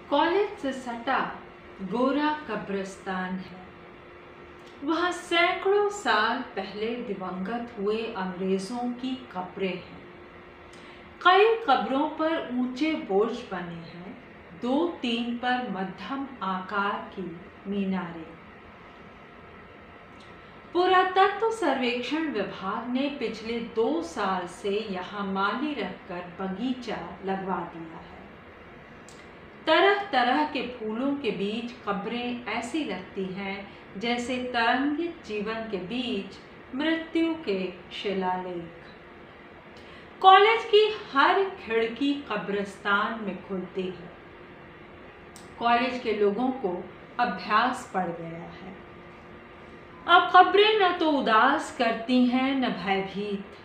College से सटा गोरा कब्रिस्तान है। वहाँ सैकड़ों साल पहले दिवंगत हुए अंग्रेजों की कब्रें हैं। कई कब्रों पर ऊंचे बुर्ज बने हैं, 2-3 पर मध्यम आकार की मीनारें। पुरातत्व सर्वेक्षण विभाग ने पिछले 2 साल से यहाँ माली रखकर बगीचा लगवा दिया है। तरह तरह के फूलों के बीच कब्रें ऐसी लगती हैं जैसे तरंगित जीवन के बीच मृत्यु के शिलालेख। कॉलेज की हर खिड़की कब्रिस्तान में खुलती है। कॉलेज के लोगों को अभ्यास पड़ गया है। अब कब्रें न तो उदास करती हैं न भयभीत।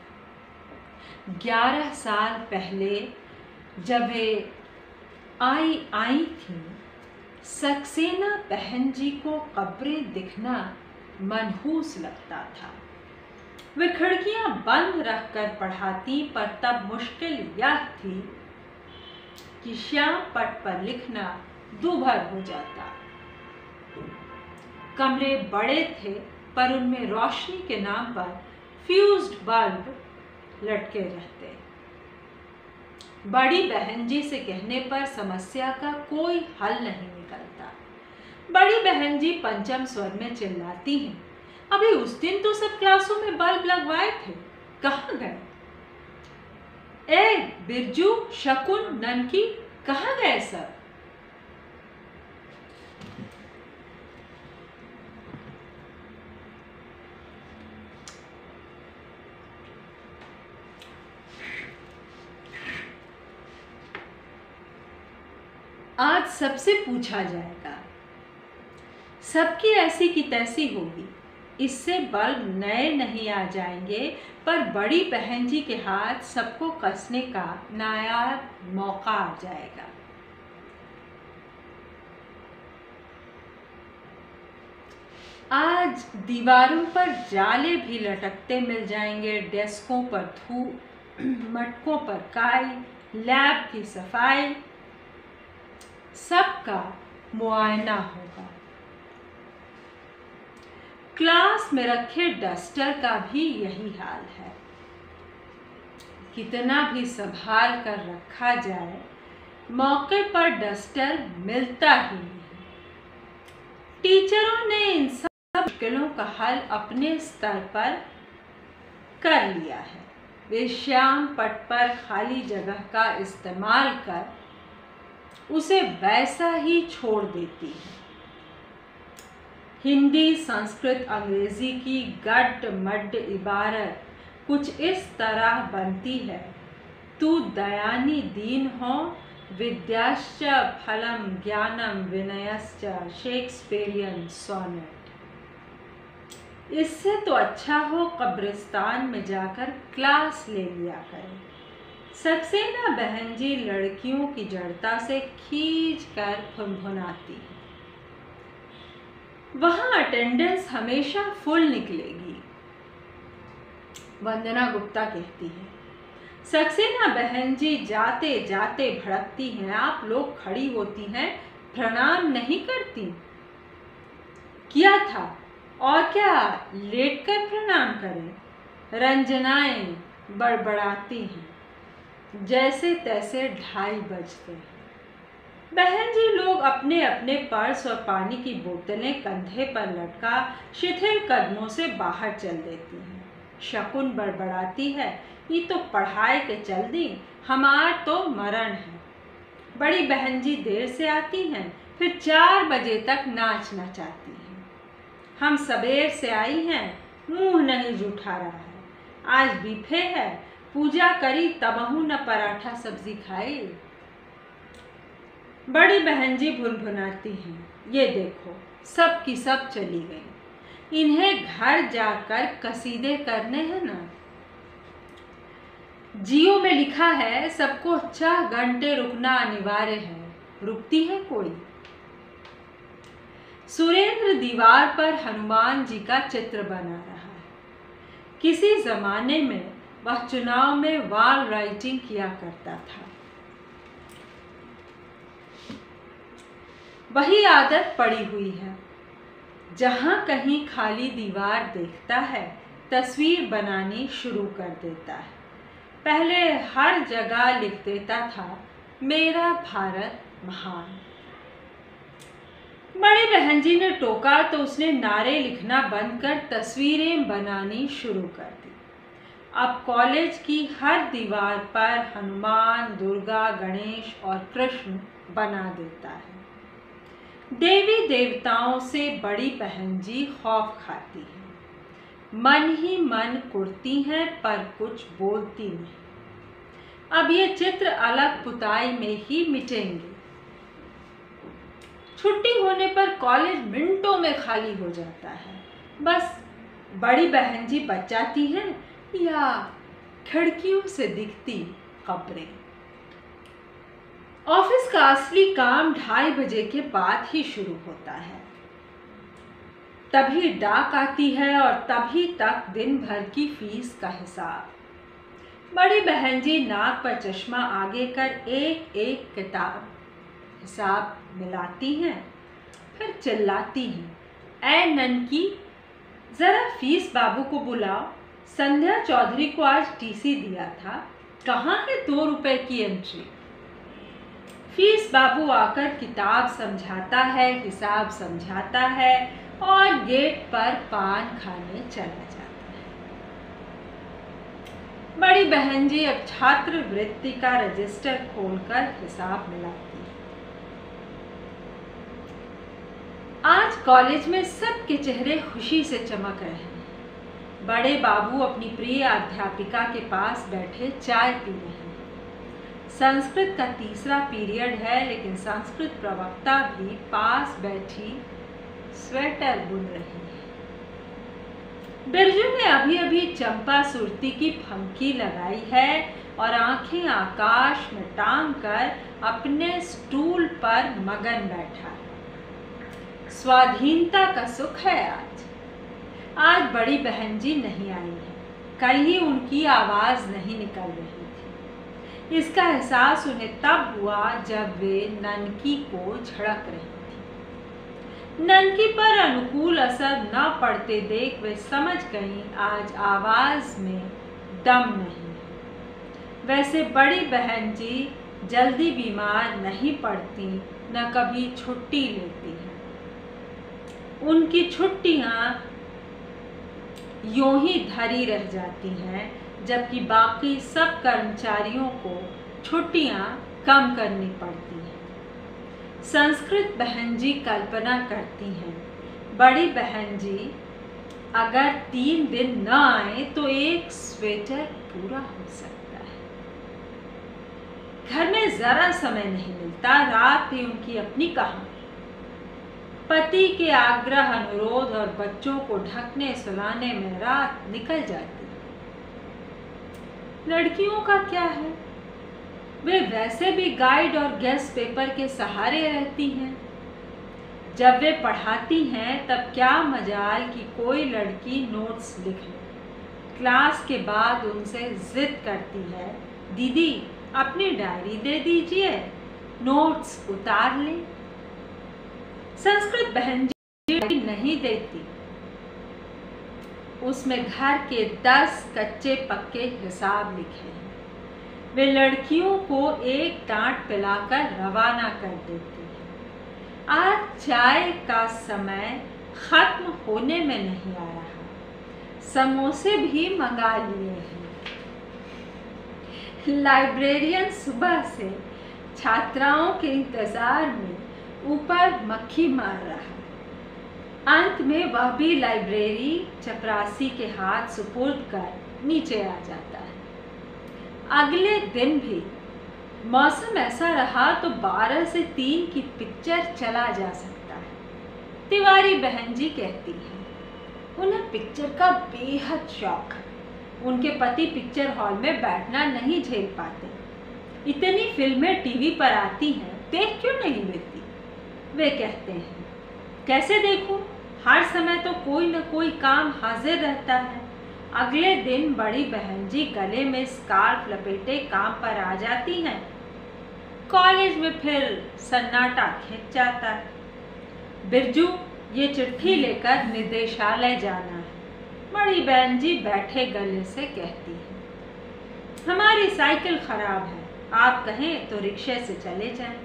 11 साल पहले जब वे आई थी, सक्सेना बहन जी को कब्रें दिखना मनहूस लगता था। वे खिड़कियां बंद रखकर पढ़ाती, पर तब मुश्किल यह थी कि श्याम पट पर लिखना दूभर हो जाता। कमरे बड़े थे, पर उनमें रोशनी के नाम पर फ्यूज्ड बल्ब लटके रहते। बड़ी बहन जी से कहने पर समस्या का कोई हल नहीं निकलता। बड़ी बहन जी पंचम स्वर में चिल्लाती हैं, अभी उस दिन तो सब क्लासों में बल्ब लगवाए थे, कहाँ गए? ए बिरजू, शकुन, ननकी, कहाँ गए सब? आज सबसे पूछा जाएगा। सबकी ऐसी की तैसी होगी। इससे बल्ब नए नहीं आ जाएंगे, पर बड़ी बहन जी के हाथ सबको कसने का नायाब मौका आ जाएगा। आज दीवारों पर जाले भी लटकते मिल जाएंगे। डेस्कों पर धूप, मटकों पर काई, लैब की सफाई, सबका मुआयना होगा। क्लास में रखे डस्टर का भी यही हाल है। कितना भी संभाल कर रखा जाए, मौके पर डस्टर मिलता ही नहीं। टीचरों ने इन सब मुश्किलों का हल अपने स्तर पर कर लिया है। वे श्याम पट पर खाली जगह का इस्तेमाल कर उसे वैसा ही छोड़ देती है। हिंदी, संस्कृत, अंग्रेजी की गड्ड मड्ड इबारत कुछ इस तरह बनती है, तू दयानी दीन हो, विद्याश्च फलम ज्ञानम विनयश्च, शेक्सपियरियन सोनेट। इससे तो अच्छा हो कब्रिस्तान में जाकर क्लास ले लिया करें। सक्सेना बहन जी लड़कियों की जड़ता से खींच कर फुनफुनाती है। वहां अटेंडेंस हमेशा फुल निकलेगी। वंदना गुप्ता कहती है, सक्सेना बहन जी जाते जाते भड़कती हैं, आप लोग खड़ी होती हैं, प्रणाम नहीं करती? किया था, और क्या लेटकर प्रणाम करें? रंजनाएं बड़बड़ाती हैं। जैसे तैसे 2:30 बजते हैं। बहन जी लोग अपने अपने पर्स और पानी की बोतलें कंधे पर लटका शिथिल कदमों से बाहर चल देती हैं। शकुन बड़बड़ाती है, ये तो पढ़ाई के चल दी, हमार तो मरण है। बड़ी बहन जी देर से आती हैं, फिर 4 बजे तक नाच नचाती हैं। हम सबेर से आई हैं, मुंह नहीं जुठा रहा है। आज बीफे है, पूजा करी तबहू न पराठा सब्जी खाई। बड़ी बहन जी भुनभुनाती हैं, ये देखो सब की सब चली गई, इन्हें घर जाकर कसीदे करने हैं ना। जियो में लिखा है सबको 4 घंटे रुकना अनिवार्य है, रुकती है कोई? सुरेंद्र दीवार पर हनुमान जी का चित्र बना रहा है। किसी जमाने में वह चुनाव में वॉल राइटिंग किया करता था। वही आदत पड़ी हुई है। जहाँ कहीं खाली दीवार देखता है, तस्वीर बनानी शुरू कर देता है। पहले हर जगह लिख देता था, मेरा भारत महान। बड़ी बहन जी ने टोका तो उसने नारे लिखना बंद कर तस्वीरें बनानी शुरू कर दी। अब कॉलेज की हर दीवार पर हनुमान, दुर्गा, गणेश और कृष्ण बना देता है। देवी देवताओं से बड़ी बहन जी खौफ खाती है। मन ही मन कुढ़ती हैं पर कुछ बोलती नहीं। अब ये चित्र अलग पुताई में ही मिटेंगे। छुट्टी होने पर कॉलेज मिनटों में खाली हो जाता है। बस बड़ी बहन जी बच जाती हैं या खिड़कियों से दिखती कब्रें। ऑफिस का असली काम 2:30 बजे के बाद ही शुरू होता है। तभी डाक आती है और तभी तक दिन भर की फीस का हिसाब। बड़ी बहन जी नाक पर चश्मा आगे कर एक एक किताब हिसाब मिलाती हैं, फिर चिल्लाती हैं, ऐ ननकी, जरा फीस बाबू को बुलाओ। संध्या चौधरी को आज टीसी दिया था, कहाँ है 2 रुपए की एंट्री। फीस बाबू आकर किताब समझाता है, हिसाब समझाता है और गेट पर पान खाने चला जाता है। बड़ी बहन जी अब छात्रवृत्ति का रजिस्टर खोलकर हिसाब मिलाती है। आज कॉलेज में सबके चेहरे खुशी से चमक रहे हैं। बड़े बाबू अपनी प्रिय अध्यापिका के पास बैठे चाय पी रहे हैं। संस्कृत का 3रा पीरियड है, लेकिन संस्कृत प्रवक्ता भी पास बैठी स्वेटर बुन रही है। बिरजू ने अभी अभी चंपा सुरती की फंकी लगाई है और आंखें आकाश में टांग कर अपने स्टूल पर मगन बैठा है। स्वाधीनता का सुख है आज बड़ी बहन जी नहीं आई है। कल ही उनकी आवाज नहीं निकल रही थी। इसका एहसास उन्हें तब हुआ जब वे ननकी को झड़क रही थी। ननकी पर अनुकूल असर न पड़ते देख वे समझ गईं आज आवाज में दम नहीं है। वैसे बड़ी बहन जी जल्दी बीमार नहीं पड़ती, न कभी छुट्टी लेती हैं। उनकी छुट्टियां यूं ही धरी रह जाती हैं, जबकि बाकी सब कर्मचारियों को छुट्टियां कम करनी पड़ती हैं। संस्कृत बहन जी कल्पना करती हैं, बड़ी बहन जी अगर 3 दिन न आए तो एक स्वेटर पूरा हो सकता है। घर में जरा समय नहीं मिलता। रात भी उनकी अपनी कहानी। पति के आग्रह, अनुरोध और बच्चों को ढकने सुलाने में रात निकल जाती है। लड़कियों का क्या है, वे वैसे भी गाइड और गेस्ट पेपर के सहारे रहती हैं। जब वे पढ़ाती हैं तब क्या मजाल कि कोई लड़की नोट्स लिख ले। क्लास के बाद उनसे जिद करती है, दीदी अपनी डायरी दे दीजिए, नोट्स उतार लें। संस्कृत बहन जी नहीं देती। उसमें घर के 10 कच्चे पक्के हिसाब लिखे हैं। वे लड़कियों को एक डांट पिलाकर रवाना कर देती है। आज चाय का समय खत्म होने में नहीं आ रहा। समोसे भी मंगा लिए हैं। लाइब्रेरियन सुबह से छात्राओं के इंतजार में ऊपर मक्खी मार रहा है। अंत में वह भी लाइब्रेरी चपरासी के हाथ सुपुर्द कर नीचे आ जाता है। अगले दिन भी मौसम ऐसा रहा तो 12 से 3 की पिक्चर चला जा सकता है। तिवारी बहन जी कहती हैं, उन्हें पिक्चर का बेहद शौक है। उनके पति पिक्चर हॉल में बैठना नहीं झेल पाते। इतनी फिल्में टीवी पर आती हैं, देख क्यों नहीं लेती। वे कहते हैं, कैसे देखूं, हर समय तो कोई न कोई काम हाजिर रहता है। अगले दिन बड़ी बहन जी गले में स्कार्फ लपेटे काम पर आ जाती हैं। कॉलेज में फिर सन्नाटा खिंच जाता है। बिरजू, ये चिट्ठी लेकर निदेशालय जाना है। बड़ी बहन जी बैठे गले से कहती है। हमारी साइकिल खराब है, आप कहें तो रिक्शे से चले जाएं।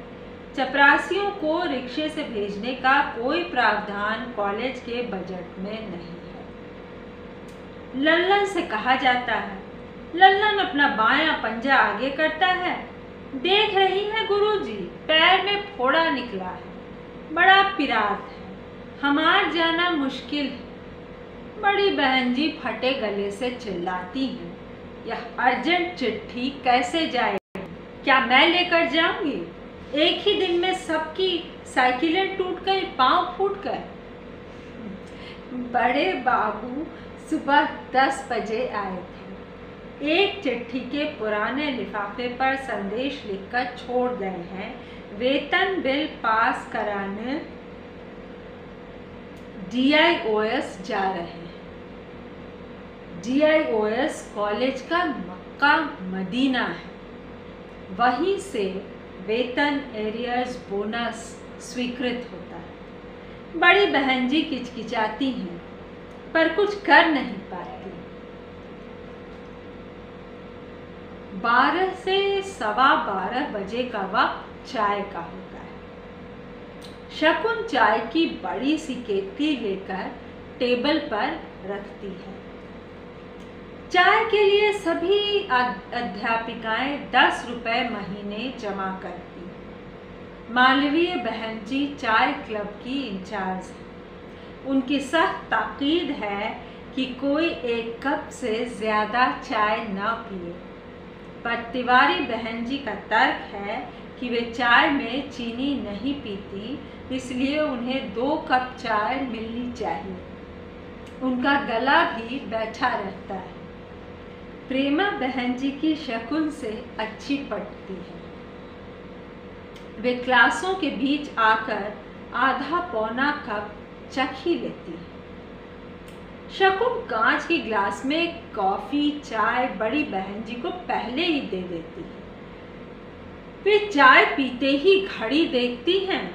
चपरासियों को रिक्शे से भेजने का कोई प्रावधान कॉलेज के बजट में नहीं है। लल्लन से कहा जाता है। लल्लन अपना बायां पंजा आगे करता है। देख रही हैं गुरुजी, पैर में फोड़ा निकला है, बड़ा पिरात है, हमार जाना मुश्किल है। बड़ी बहन जी फटे गले से चिल्लाती हैं, यह अर्जेंट चिट्ठी कैसे जाएगी? क्या मैं लेकर जाऊंगी? एक ही दिन में सबकी साइकिलें टूट गई, पांव फूट गए। बड़े बाबू सुबह 10 बजे आए थे। एक चिट्ठी के पुराने लिफाफे पर संदेश लिखकर छोड़ गए हैं, वेतन बिल पास कराने DIOS जा रहे हैं। DIOS कॉलेज का मक्का मदीना है। वहीं से वेतन, एरियर्स, बोनस स्वीकृत होता है। बड़ी बहन जी किचकिचाती हैं पर कुछ कर नहीं पाती। 12 से 12:15 बजे का वक्त चाय का होता है। शकुन चाय की बड़ी सी केतली लेकर टेबल पर रखती है। चाय के लिए सभी अध्यापिकाएं 10 रुपए महीने जमा करती। मालवीय बहन जी चाय क्लब की इंचार्ज है। उनकी सख्त ताकीद है कि कोई एक कप से ज़्यादा चाय न पिए, पर तिवारी बहन जी का तर्क है कि वे चाय में चीनी नहीं पीती, इसलिए उन्हें 2 कप चाय मिलनी चाहिए। उनका गला भी बैठा रहता है। प्रेमा बहन जी की शकुन से अच्छी पटती है। वे क्लासों के बीच आकर आधा पौना कप चख ही लेती है। शकुन कांच के ग्लास में कॉफी चाय बड़ी बहन जी को पहले ही दे देती है। वे चाय पीते ही घड़ी देखती हैं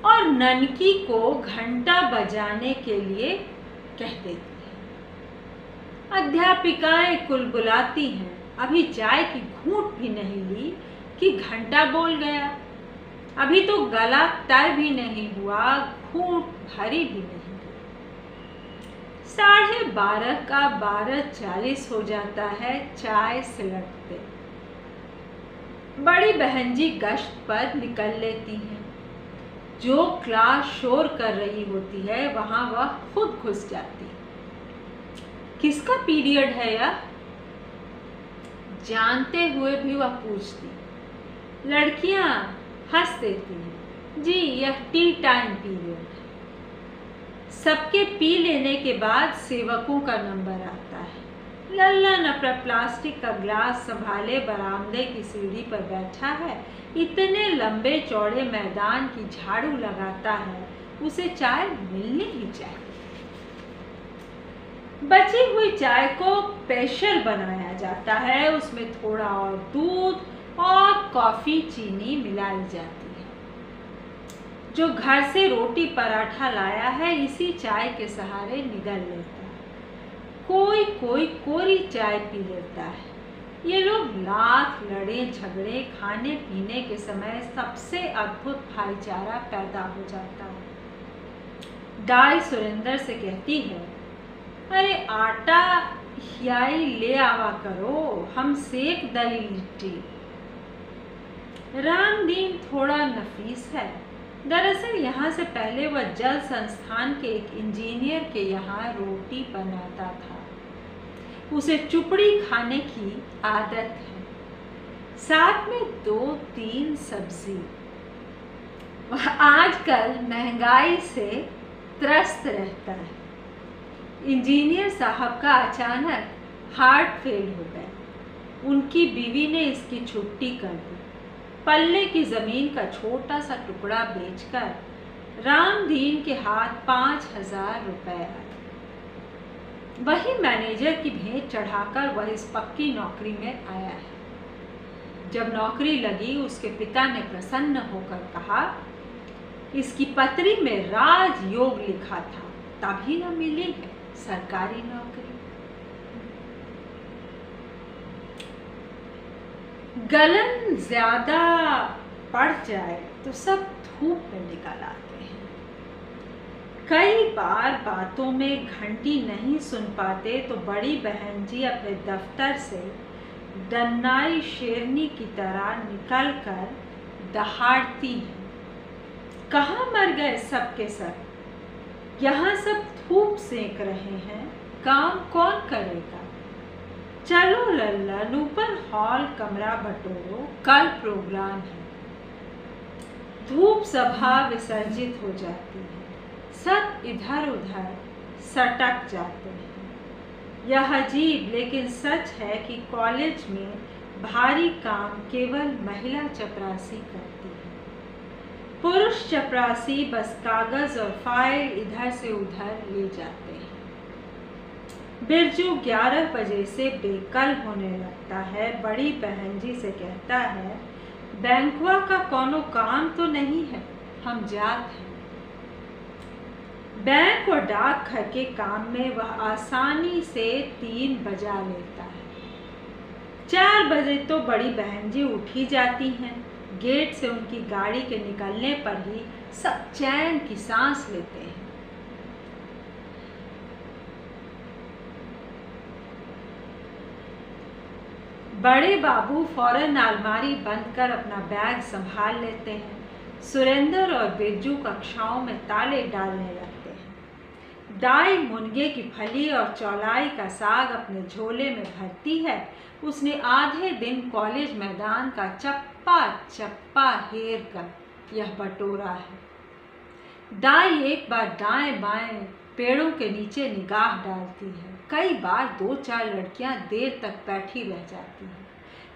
और ननकी को घंटा बजाने के लिए कह देती है। अध्यापिकाएं कुलबुलाती हैं, अभी चाय की घूंट भी नहीं ली कि घंटा बोल गया। अभी तो गला तर भी नहीं हुआ, घूंट भरी भी नहीं। 12:30 का 12:40 हो जाता है चाय सिलटते। बड़ी बहन जी गश्त पर निकल लेती हैं। जो क्लास शोर कर रही होती है वहां वह खुद घुस जाती है। किसका पीरियड है यह? जानते हुए भी वह पूछती। लड़कियां हंस देती हैं, जी यह टी टाइम पीरियड है। सबके पी लेने के बाद सेवकों का नंबर आता है। लल्लन अपना प्लास्टिक का ग्लास संभाले बरामदे की सीढ़ी पर बैठा है। इतने लंबे चौड़े मैदान की झाड़ू लगाता है, उसे चाय मिलनी ही चाहिए। बची हुई चाय को स्पेशल बनाया जाता है, उसमें थोड़ा और दूध और कॉफी चीनी मिलाई जाती है। जो घर से रोटी पराठा लाया है इसी चाय के सहारे निगल लेता है। कोई कोई कोरी चाय पी लेता है। ये लोग लाख लड़े झगड़े खाने पीने के समय सबसे अद्भुत भाईचारा पैदा हो जाता है। दाई सुरेंद्र से कहती है, अरे आटा हियाई ले आवा करो, हम सेक दही लिट्टी। रामदीन थोड़ा नफीस है। दरअसल यहाँ से पहले वह जल संस्थान के एक इंजीनियर के यहाँ रोटी बनाता था। उसे चुपड़ी खाने की आदत है, साथ में 2-3 सब्जी। वह आजकल महंगाई से त्रस्त रहता है। इंजीनियर साहब का अचानक हार्ट फेल हो गया। उनकी बीवी ने इसकी छुट्टी कर दी। पल्ले की जमीन का छोटा सा टुकड़ा बेचकर रामदीन के हाथ 5,000 रुपए आए। वही मैनेजर की भेंट चढ़ाकर वह इस पक्की नौकरी में आया है। जब नौकरी लगी उसके पिता ने प्रसन्न होकर कहा, इसकी पत्री में राजयोग लिखा था, तभी न मिली है सरकारी नौकरी। गलन ज्यादा पड़ जाए तो सब धूप में निकल आते हैं। कई बार बातों में घंटी नहीं सुन पाते तो बड़ी बहन जी अपने दफ्तर से डन्नाई शेरनी की तरह निकलकर दहाड़ती हैं। कहाँ मर गए सब के सब? यहाँ सब धूप सेक रहे हैं, काम कौन करेगा? चलो लल्लन, ऊपर हॉल कमरा बटोरो, कल प्रोग्राम है। धूप सभा विसर्जित हो जाती है, सब इधर उधर सटक जाते हैं। यह अजीब लेकिन सच है कि कॉलेज में भारी काम केवल महिला चपरासी करती है। पुरुष चपरासी बस कागज और फाइल इधर से उधर ले जाते हैं। बिरजू 11 बजे से बेकल होने लगता है। बड़ी बहन जी से कहता है, बैंकवा का कोनो काम तो नहीं है, हम जात हैं। बैंक और डाकघर के काम में वह आसानी से 3 बजा लेता है। 4 बजे तो बड़ी बहन जी उठ ही जाती हैं। गेट से उनकी गाड़ी के निकलने पर ही सब चैन की सांस लेते हैं। बड़े बाबू फौरन अलमारी बंद कर अपना बैग संभाल लेते हैं। सुरेंद्र और बिरजू कक्षाओं में ताले डालने लगते हैं। दाई मुनगे की फली और चौलाई का साग अपने झोले में भरती है। उसने आधे दिन कॉलेज मैदान का चप्पा चप्पा हेर कर यह बटोरा है। दाई एक बार दाएं बाएं पेड़ों के नीचे निगाह डालती है। कई बार 2-4 लड़कियां देर तक बैठी रह जाती हैं।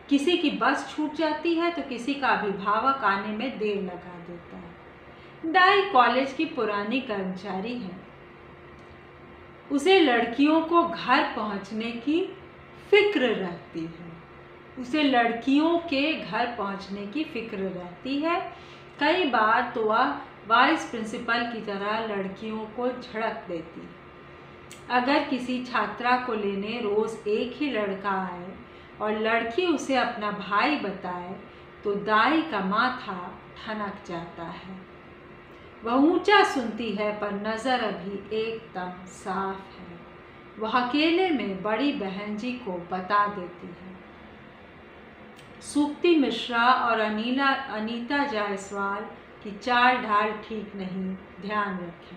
किसी की बस छूट जाती है तो किसी का अभिभावक आने में देर लगा देता है। दाई कॉलेज की पुरानी कर्मचारी है। उसे लड़कियों को घर पहुंचने की फिक्र रहती है। कई बार तो वह वाइस प्रिंसिपल की तरह लड़कियों को झड़क देती है। अगर किसी छात्रा को लेने रोज एक ही लड़का आए और लड़की उसे अपना भाई बताए तो दाई का माथा ठनक जाता है। वह ऊंचा सुनती है पर नजर अभी एकदम साफ है। वह अकेले में बड़ी बहन जी को बता देती है। सूक्ति मिश्रा और अनीता जायसवाल की चाल ढाल ठीक नहीं, ध्यान रखें।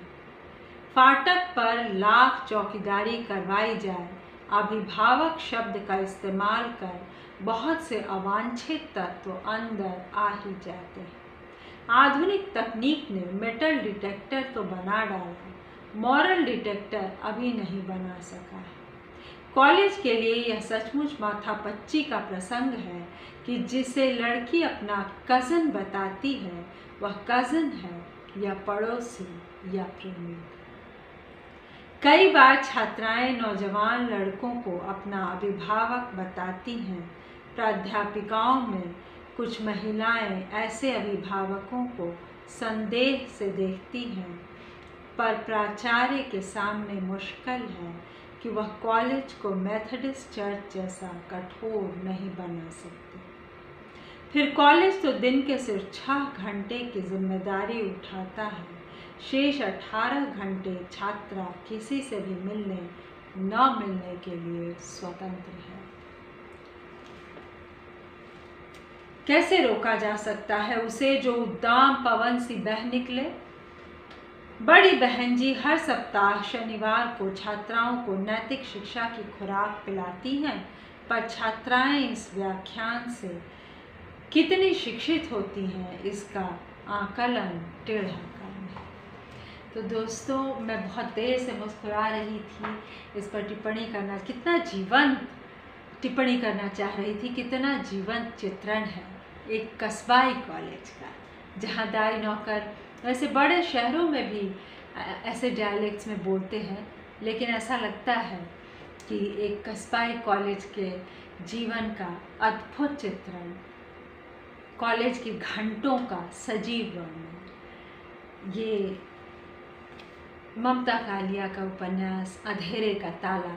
फाटक पर लाख चौकीदारी करवाई जाए। अभिभावक शब्द का इस्तेमाल कर बहुत से अवांछित तत्व अंदर आ ही जाते हैं। आधुनिक तकनीक ने मेटल डिटेक्टर तो बना डाला, मॉरल डिटेक्टर अभी नहीं बना सका है। कॉलेज के लिए यह सचमुच माथापच्ची का प्रसंग है कि जिसे लड़की अपना कज़न बताती है वह कज़न है या पड़ोसी या प्रेमी। कई बार छात्राएं नौजवान लड़कों को अपना अभिभावक बताती हैं। प्राध्यापिकाओं में कुछ महिलाएं ऐसे अभिभावकों को संदेह से देखती हैं, पर प्राचार्य के सामने मुश्किल है कि वह कॉलेज को मेथोडिस्ट चर्च जैसा कठोर नहीं बना सकती। फिर कॉलेज तो दिन के सिर्फ 6 घंटे की जिम्मेदारी उठाता है। शेष 18 घंटे छात्रा किसी से भी मिलने न मिलने के लिए स्वतंत्र है। कैसे रोका जा सकता है उसे जो उद्दाम पवन सी बह निकले? बड़ी बहन जी हर सप्ताह शनिवार को छात्राओं को नैतिक शिक्षा की खुराक पिलाती हैं, पर छात्राएं इस व्याख्यान से कितनी शिक्षित होती हैं इसका आकलन टेढ़ा काम है। तो दोस्तों, मैं बहुत देर से मुस्कुरा रही थी इस पर टिप्पणी करना, कितना जीवंत टिप्पणी करना चाह रही थी, कितना जीवंत चित्रण है एक कस्बाई कॉलेज का, जहाँ दाई नौकर वैसे बड़े शहरों में भी ऐसे डायलेक्ट्स में बोलते हैं, लेकिन ऐसा लगता है कि एक कस्बाई कॉलेज के जीवन का अद्भुत चित्रण, कॉलेज के घंटों का सजीव वर्णन। ये ममता कालिया का उपन्यास अंधेरे का ताला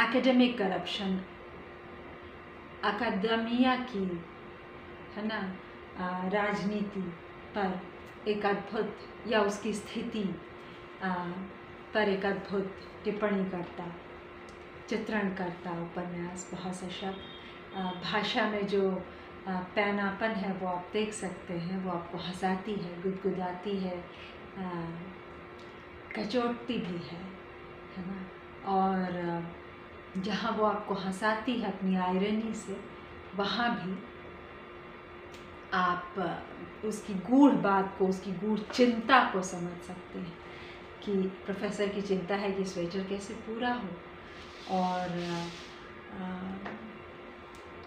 एकेडमिक करप्शन, अकादमिया की, है ना, राजनीति पर एक अद्भुत, या उसकी स्थिति पर एक अद्भुत टिप्पणी करता, चित्रण करता उपन्यास। बहुत सशक्त भाषा में जो पैनापन है वो आप देख सकते हैं। वो आपको हंसाती है, गुदगुदाती है, कचोटती भी है ना। और जहाँ वो आपको हंसाती है अपनी आयरनी से, वहाँ भी आप उसकी गूढ़ बात को, उसकी गूढ़ चिंता को समझ सकते हैं कि प्रोफेसर की चिंता है कि स्वेटर कैसे पूरा हो। और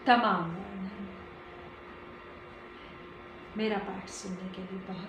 तमाम मेरा पाठ सुनने के लिए बहुत